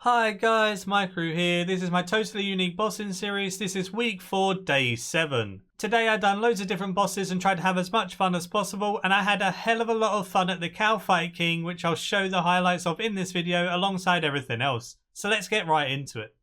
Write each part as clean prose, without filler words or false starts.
Hi guys, Maikeru here. This is my totally unique bossing series. This is week 4, day 7. Today I done loads of different bosses and tried to have as much fun as possible, and I had a hell of a lot of fun at the Kalphite King, which I'll show the highlights of in this video alongside everything else. So let's get right into it.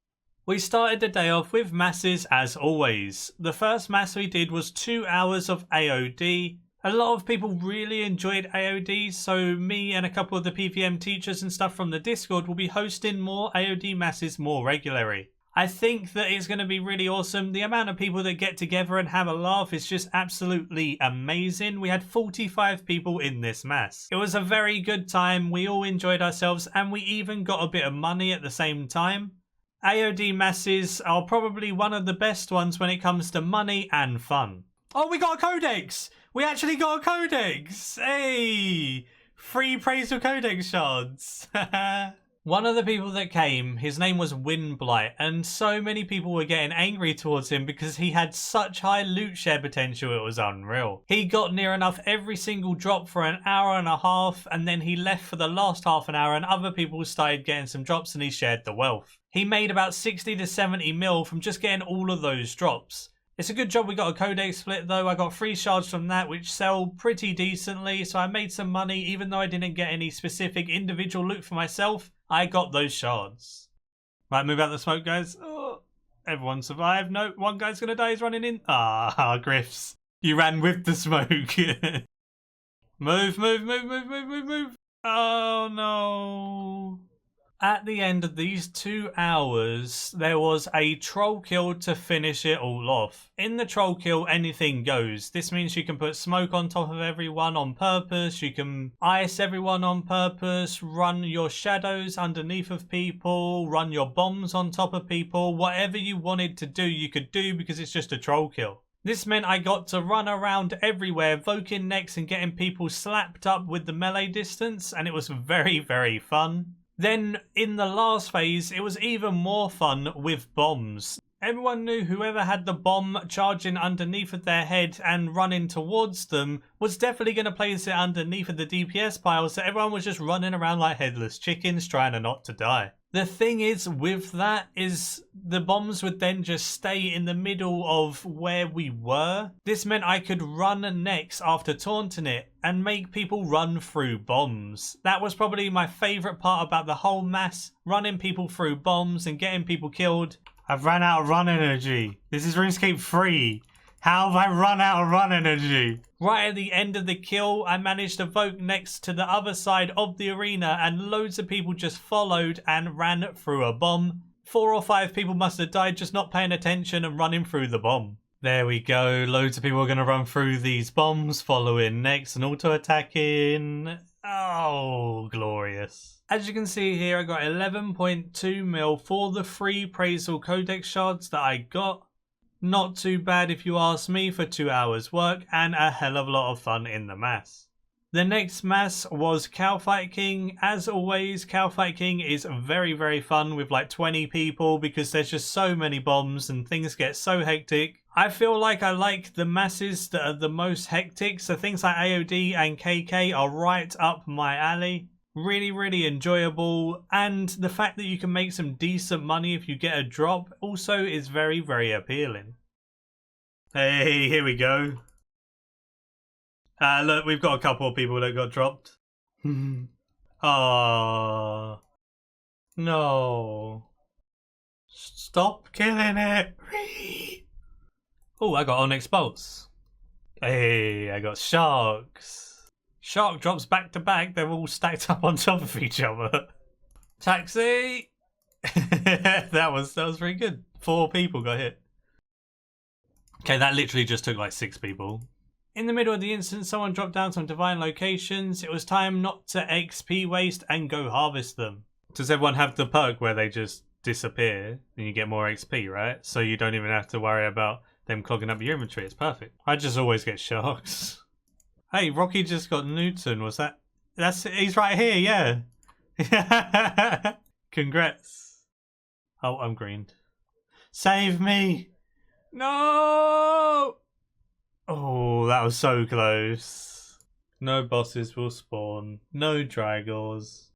We started the day off with masses as always. The first mass we did was 2 hours of AOD. A lot of people really enjoyed AOD, so me and a couple of the PVM teachers and stuff from the Discord will be hosting more AOD masses more regularly. I think that it's going to be really awesome. The amount of people that get together and have a laugh is just absolutely amazing. We had 45 people in this mass. It was a very good time, we all enjoyed ourselves, and we even got a bit of money at the same time. AOD masses are probably one of the best ones when it comes to money and fun. Oh, we got a codex! We actually got a codex! Hey! Free praise for codex shards! One of the people that came, his name was Windblight, and so many people were getting angry towards him because he had such high loot share potential, it was unreal. He got near enough every single drop for an hour and a half, and then he left for the last half an hour and other people started getting some drops and he shared the wealth. He made about 60 to 70 mil from just getting all of those drops. It's a good job we got a codex split though. I got 3 shards from that which sell pretty decently, so I made some money even though I didn't get any specific individual loot for myself. I got those shards. Right, move out the smoke guys. Oh, everyone survived. No, one guy's gonna die, he's running in. Ah, Griffs. You ran with the smoke. Move, move, move, move, move, move, move. Oh no. At the end of these 2 hours, there was a troll kill to finish it all off. In the troll kill, anything goes. This means you can put smoke on top of everyone on purpose, you can ice everyone on purpose, run your shadows underneath of people, run your bombs on top of people. Whatever you wanted to do, you could do because it's just a troll kill. This meant I got to run around everywhere, voking necks and getting people slapped up with the melee distance, and it was very, very fun. Then, in the last phase, it was even more fun with bombs. Everyone knew whoever had the bomb charging underneath of their head and running towards them was definitely going to place it underneath of the DPS pile, so everyone was just running around like headless chickens trying to not to die. The thing is with that is the bombs would then just stay in the middle of where we were. This meant I could run next after taunting it and make people run through bombs. That was probably my favourite part about the whole mass, running people through bombs and getting people killed. I've ran out of run energy. This is Runescape 3. How have I run out of run energy? Right at the end of the kill, I managed to vote next to the other side of the arena and loads of people just followed and ran through a bomb. 4 or 5 people must have died just not paying attention and running through the bomb. There we go. Loads of people are going to run through these bombs, following next and auto-attacking. Oh, glorious. As you can see here, I got 11.2 mil for the free Praisal Codex shards that I got. Not too bad if you ask me for 2 hours work and a hell of a lot of fun in the mass. The next mass was Kalphite King. As always, Kalphite King is very, very fun with like 20 people because there's just so many bombs and things get so hectic. I feel like I like the masses that are the most hectic, so things like AOD and KK are right up my alley. Really, really enjoyable, and the fact that you can make some decent money if you get a drop also is very, very appealing. Hey, here we go. Look, we've got a couple of people that got dropped. Oh no. Stop killing it. Oh, I got Onyx Bolts. Hey, I got Sharks. Shark drops back to back, they're all stacked up on top of each other. Taxi! that was very good. 4 people got hit. Okay, that literally just took like 6 people. In the middle of the instance, someone dropped down some divine locations. It was time not to XP waste and go harvest them. Does everyone have the perk where they just disappear and you get more XP, right? So you don't even have to worry about them clogging up your inventory. It's perfect. I just always get sharks. Hey, Rocky just got Newton. Was that? He's right here, yeah. Congrats. Oh, I'm greened. Save me. No. Oh, that was so close. No bosses will spawn. No Dragors.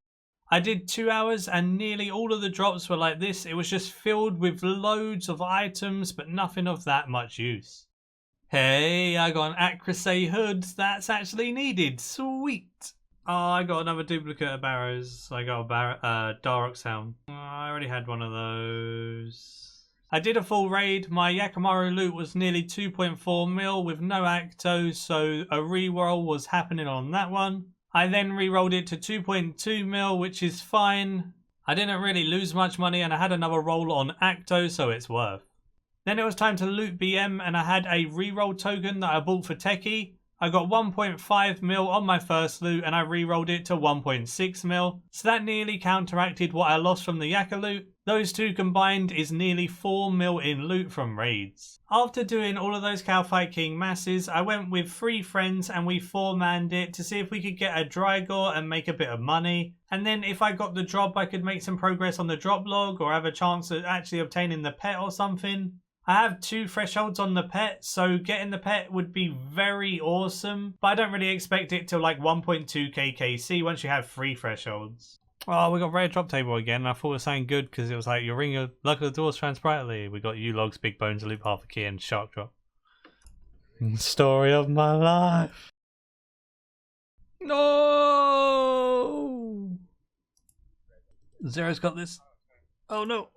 I did 2 hours and nearly all of the drops were like this. It was just filled with loads of items, but nothing of that much use. Hey, I got an Acrosay hood. That's actually needed. Sweet. Oh, I got another duplicate of Barrows. I got a Dark Sound. Oh, I already had one of those. I did a full raid. My Yakamaru loot was nearly 2.4 mil with no Acto, so a reroll was happening on that one. I then re-rolled it to 2.2 mil, which is fine. I didn't really lose much money and I had another roll on Acto, so it's worth. Then it was time to loot BM and I had a re-roll token that I bought for Techie. I got 1.5 mil on my first loot and I re-rolled it to 1.6 mil. So that nearly counteracted what I lost from the Yaka loot. Those two combined is nearly 4 mil in loot from raids. After doing all of those Kalphite King masses, I went with 3 friends and we 4-manned it to see if we could get a Drygore and make a bit of money. And then if I got the drop, I could make some progress on the drop log or have a chance at actually obtaining the pet or something. I have 2 thresholds on the pet, so getting the pet would be very awesome, but I don't really expect it till like 1.2k KC once you have 3 thresholds. Oh, we got rare drop table again. I thought it was something good because it was like your ring of luck of the doors shines brightly. We got U-Logs, Big Bones, Loop half a key, and Shark Drop. Story of my life. No! Zero's got this. Oh no.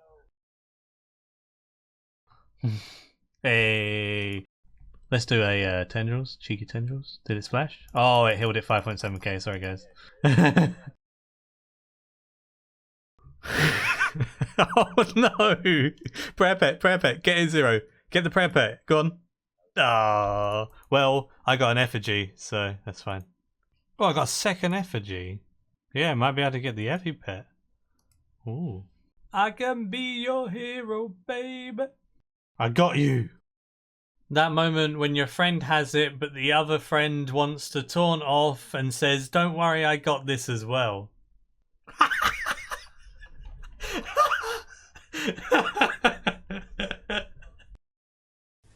Hey, let's do a tendrils, cheeky tendrils. Did it splash? Oh, it healed it 5.7k. Sorry, guys. Oh no! Prayer pet, get in Zero. Get the prayer pet. Go on. Ah, well, I got an effigy, so that's fine. Oh, I got a second effigy. Yeah, might be able to get the effi pet. Ooh. I can be your hero, babe. I got you. That moment when your friend has it, but the other friend wants to taunt off and says, "Don't worry, I got this as well."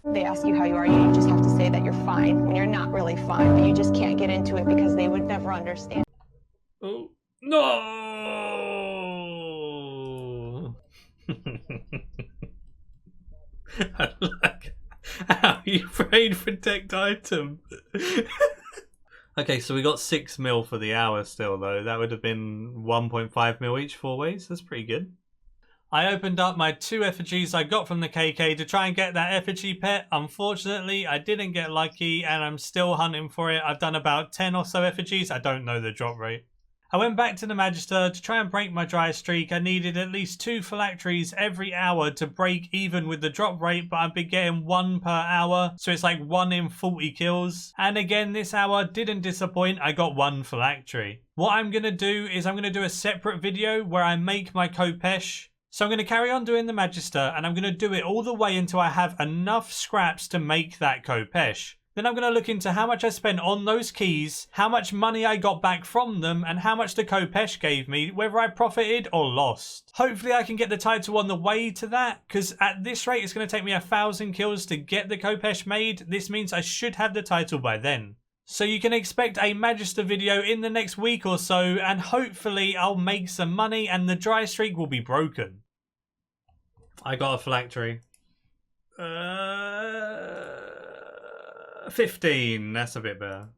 They ask you how you are, you just have to say that you're fine when you're not really fine, but you just can't get into it because they would never understand. Oh, no! I like how you prayed protect item. Okay, so we got 6 mil for the hour still though. That would have been 1.5 mil each 4 ways. That's pretty good. I opened up my 2 effigies I got from the KK to try and get that effigy pet. Unfortunately, I didn't get lucky and I'm still hunting for it. I've done about 10 or so effigies. I don't know the drop rate. I went back to the Magister to try and break my dry streak. I needed at least 2 phylacteries every hour to break even with the drop rate, but I've been getting 1 per hour, so it's like 1 in 40 kills. And again, this hour didn't disappoint. I got 1 phylactery. What I'm going to do is I'm going to do a separate video where I make my Kopesh. So I'm going to carry on doing the Magister, and I'm going to do it all the way until I have enough scraps to make that Kopesh. Then I'm going to look into how much I spent on those keys, how much money I got back from them, and how much the Kopesh gave me, whether I profited or lost. Hopefully I can get the title on the way to that, because at this rate it's going to take me 1,000 kills to get the Kopesh made. This means I should have the title by then. So you can expect a Magister video in the next week or so, and hopefully I'll make some money and the dry streak will be broken. I got a phylactery. 15, that's a bit better.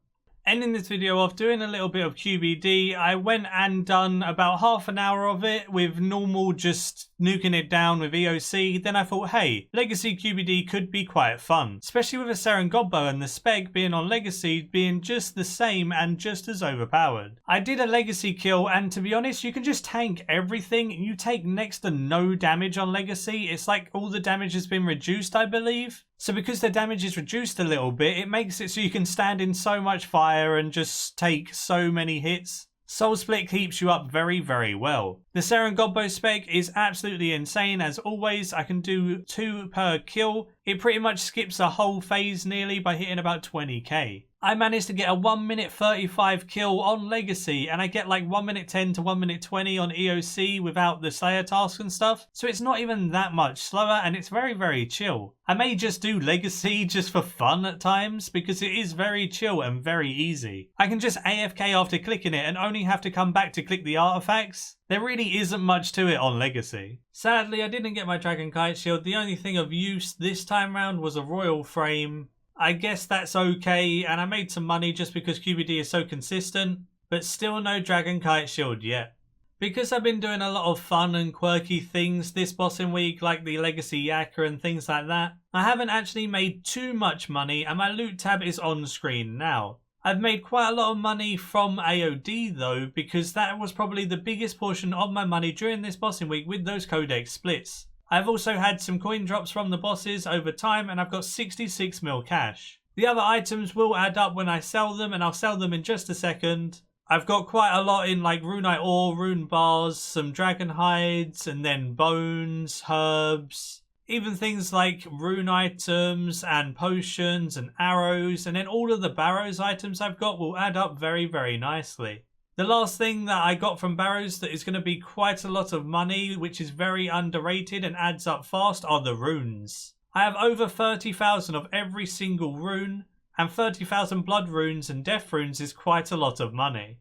Ending this video off doing a little bit of QBD. I went and done about half an hour of it with normal, just nuking it down with EOC. Then I thought, hey, Legacy QBD could be quite fun, especially with a Serengobbo and the spec being on Legacy being just the same and just as overpowered. I did a Legacy kill, and to be honest, you can just tank everything. You take next to no damage on Legacy. It's like all the damage has been reduced, I believe. So because the damage is reduced a little bit, it makes it so you can stand in so much fire and just take so many hits. Soul Split keeps you up very, very well. The Serengobbo spec is absolutely insane. As always, I can do 2 per kill. It pretty much skips a whole phase nearly by hitting about 20k. I managed to get a 1 minute 35 kill on Legacy, and I get like 1 minute 10 to 1 minute 20 on EOC without the Slayer task and stuff. So it's not even that much slower, and it's very, very chill. I may just do Legacy just for fun at times because it is very chill and very easy. I can just AFK after clicking it and only have to come back to click the artifacts. There really isn't much to it on Legacy. Sadly, I didn't get my Dragon Kite shield. The only thing of use this time round was a royal frame. I guess that's okay, and I made some money just because QBD is so consistent, but still no Dragon Kite shield yet. Because I've been doing a lot of fun and quirky things this bossing week, like the Legacy Yakka and things like that, I haven't actually made too much money, and my loot tab is on screen now. I've made quite a lot of money from AOD though, because that was probably the biggest portion of my money during this bossing week with those codex splits. I've also had some coin drops from the bosses over time, and I've got 66 mil cash. The other items will add up when I sell them, and I'll sell them in just a second. I've got quite a lot in like runite ore, rune bars, some dragon hides, and then bones, herbs, even things like rune items and potions and arrows, and then all of the Barrows items I've got will add up very, very nicely. The last thing that I got from Barrows that is going to be quite a lot of money, which is very underrated and adds up fast, are the runes. I have over 30,000 of every single rune, and 30,000 blood runes and death runes is quite a lot of money.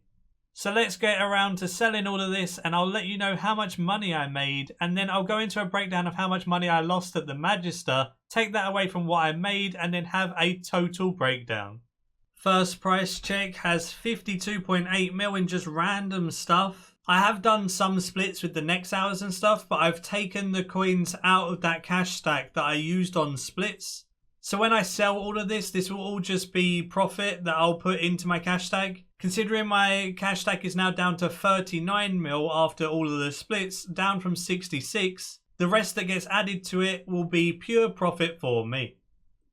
So let's get around to selling all of this, and I'll let you know how much money I made, and then I'll go into a breakdown of how much money I lost at the Magister, take that away from what I made, and then have a total breakdown. First price check has 52.8 mil in just random stuff. I have done some splits with the next hours and stuff, but I've taken the coins out of that cash stack that I used on splits. So when I sell all of this, this will all just be profit that I'll put into my cash stack. Considering my cash stack is now down to 39 mil after all of the splits, down from 66, the rest that gets added to it will be pure profit for me.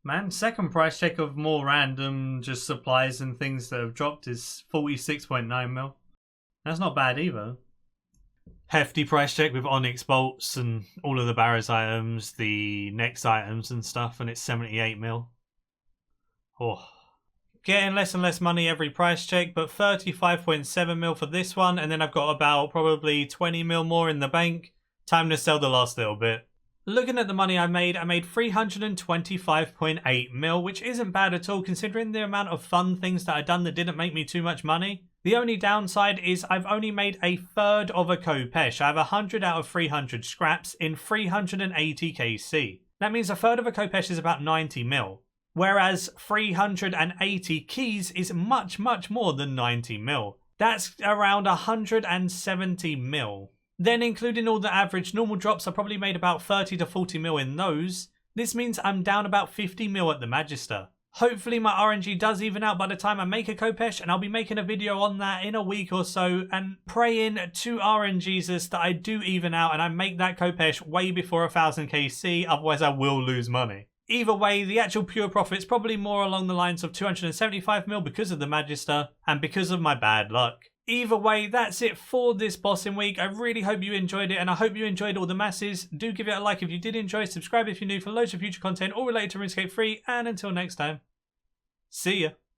Man, second price check of more random just supplies and things that have dropped is 46.9 mil. That's not bad either. Hefty price check with Onyx bolts and all of the Barrows items, the next items and stuff, and it's 78 mil. Oh. Getting less and less money every price check, but 35.7 mil for this one, and then I've got about probably 20 mil more in the bank. Time to sell the last little bit. Looking at the money I made 325.8 mil, which isn't bad at all considering the amount of fun things that I've done that didn't make me too much money. The only downside is I've only made a third of a Khopesh. I have 100 out of 300 scraps in 380 KC. That means a third of a Khopesh is about 90 mil. Whereas 380 keys is much, much more than 90 mil. That's around 170 mil. Then including all the average normal drops, I probably made about 30 to 40 mil in those. This means I'm down about 50 mil at the Magister. Hopefully my RNG does even out by the time I make a Khopesh, and I'll be making a video on that in a week or so, and praying to RNGesus that I do even out and I make that Khopesh way before 1000 KC, otherwise I will lose money. Either way, the actual pure profit's probably more along the lines of 275 mil because of the Magister and because of my bad luck. Either way, that's it for this bossing week. I really hope you enjoyed it, and I hope you enjoyed all the masses. Do give it a like if you did enjoy, subscribe if you're new for loads of future content all related to Runescape 3, and until next time, see ya.